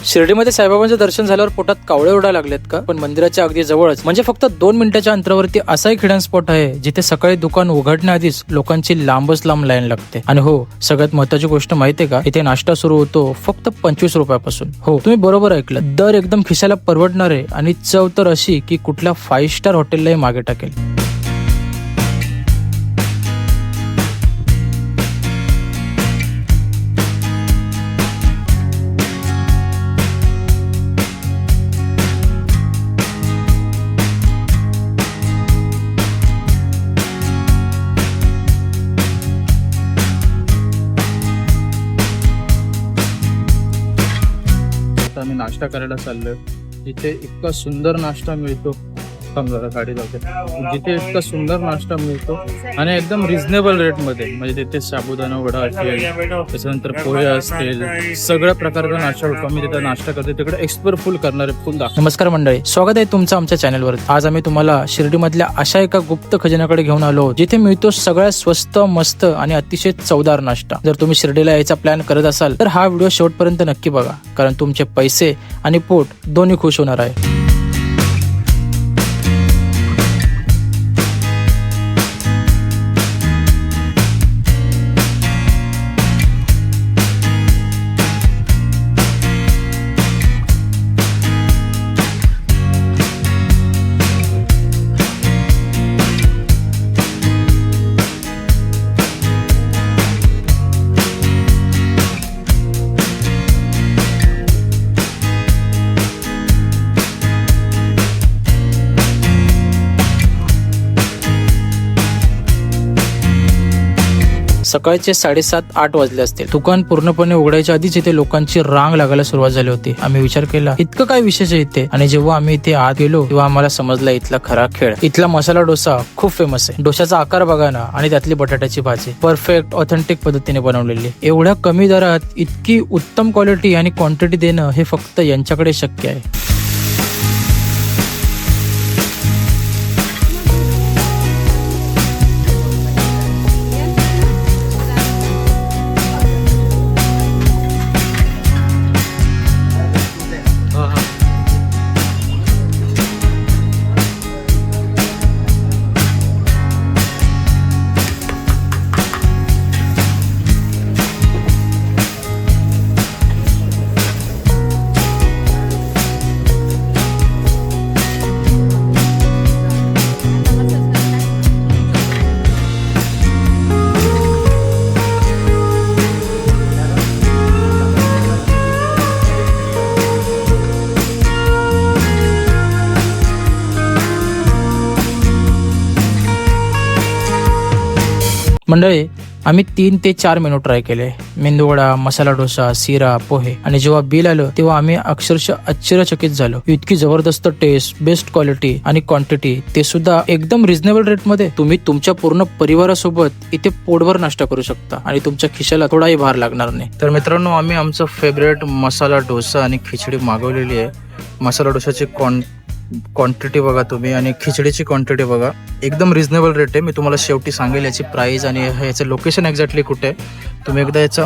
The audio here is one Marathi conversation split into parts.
शिर्डीमध्ये साईबाबांचं दर्शन झाल्यावर पोटात कावळे ओरडायला लागलेत का? पण मंदिराच्या अगदी जवळच म्हणजे फक्त 2 मिनिटाच्या अंतरावरती असा एक हिडन स्पॉट आहे जिथे सकाळी दुकान उघडण्याआधीच लोकांची लांबच लांब लाईन लागते. आणि हो, सगळ्यात महत्त्वाची गोष्ट माहितीये का, इथे नाश्ता सुरू होतो फक्त 25 रुपयापासून. हो, तुम्ही बरोबर ऐकलं. दर एकदम खिशाला परवडणारे आणि चव तर अशी की कुठल्या 5 स्टार हॉटेललाही मागे टाकेल. आम्ही नाश्ता करायला चाललोय. जिथे इतका सुंदर नाश्ता मिळतो, जरा गाडी लावते, जिथे इतका सुंदर नाश्ता मिळतो आणि एकदम रिझनेबल रेट मध्ये. म्हणजे तिथे साबुदाणा वडा असेल, त्याच्यानंतर पोहे असतील, सगळ्या प्रकारचा नाश्ता होतो. आम्ही तिथे नाश्ता करतो, तिकडे एक्सप्लोर फुल करणारे फुल दाखव. नमस्कार मंडळी, स्वागत आहे तुमचं आमच्या चॅनलवर. आज आम्ही तुम्हाला शिर्डीमधल्या अशा एका गुप्त खजिन्याकडे घेऊन आलो जिथे मिळतो सगळ्यात स्वस्त, मस्त आणि अतिशय चवदार नाश्ता. जर तुम्ही शिर्डीला यायचा प्लॅन करत असाल तर हा व्हिडिओ शेवटपर्यंत नक्की बघा, कारण तुमचे पैसे आणि पोट दोन्ही खुश होणार आहे. सकाळचे 7:30-8 वाजले असतील. दुकान पूर्णपणे उघडायच्या आधीच इथे लोकांची रांग लागायला सुरुवात झाली होती. आम्ही विचार केला, इतकं काय विशेष आहे इथे? आणि जेव्हा आम्ही इथे आत गेलो तेव्हा आम्हाला समजला इथला खरा खेळ. इथला मसाला डोसा खूप फेमस आहे. डोशाचा आकार बघा ना, आणि त्यातली बटाट्याची भाजी परफेक्ट ऑथेंटिक पद्धतीने बनवलेली. एवढ्या कमी दरात इतकी उत्तम क्वालिटी आणि क्वांटिटी देणं हे फक्त यांच्याकडे शक्य आहे. मंडळी, आम्ही 3 ते 4 मेनू ट्राय केले. मेंदूवडा, मसाला डोसा, शिरा, पोहे. आणि जेव्हा बिल आलं तेव्हा आम्ही अक्षरशः आश्चर्यचकित झालो. इतकी जबरदस्त टेस्ट, बेस्ट क्वालिटी आणि क्वांटिटी, ते सुद्धा एकदम रिझनेबल रेट मध्ये. तुम्ही तुमच्या पूर्ण परिवारासोबत इथे पोटभर नाश्ता करू शकता आणि तुमच्या खिशाला थोडाही भार लागणार नाही. तर मित्रांनो, आम्ही आमचं फेवरेट मसाला डोसा आणि खिचडी मागवलेली आहे. मसाला डोसाची क्वांटिटी बघा तुम्ही, आणि खिचडीची क्वांटिटी बघा. एकदम रिझनेबल रेट आहे. मी तुम्हाला शेवटी सांगेल याची प्राइस आणि याचं लोकेशन एक्झॅक्टली कुठे आहे. तुम्ही एकदा याचा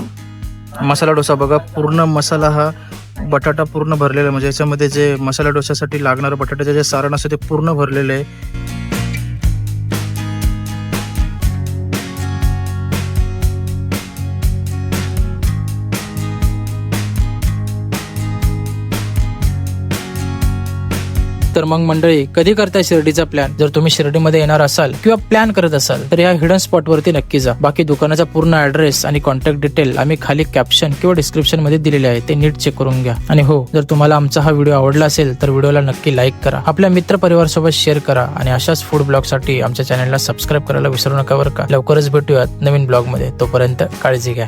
मसाला डोसा बघा. पूर्ण मसाला हा बटाटा पूर्ण भरलेला, म्हणजे याच्यामध्ये जे मसाला डोशासाठी लागणारं बटाट्याचं जे सारण असतं ते पूर्ण भरलेलं आहे. तर मग मंडळी, कधी करताय शिर्डीचा प्लॅन? जर तुम्ही शिर्डीमध्ये येणार असाल किंवा प्लॅन करत असाल तर या हिडन स्पॉट वरती नक्की जा. बाकी दुकानाचा पूर्ण ऍड्रेस आणि कॉन्टॅक्ट डिटेल आम्ही खाली कॅप्शन किंवा डिस्क्रिप्शन मध्ये दिलेले आहे, ते नीट चेक करून घ्या. आणि हो, जर तुम्हाला आमचा हा व्हिडिओ आवडला असेल तर व्हिडिओला नक्की लाईक करा, आपल्या मित्र परिवार सोबत शेअर करा आणि अशाच फूड ब्लॉग साठी आमच्या चॅनलला सबस्क्राईब करायला विसरू नका बरं का. लवकरच भेटूयात नवीन ब्लॉग मध्ये. तोपर्यंत काळजी घ्या.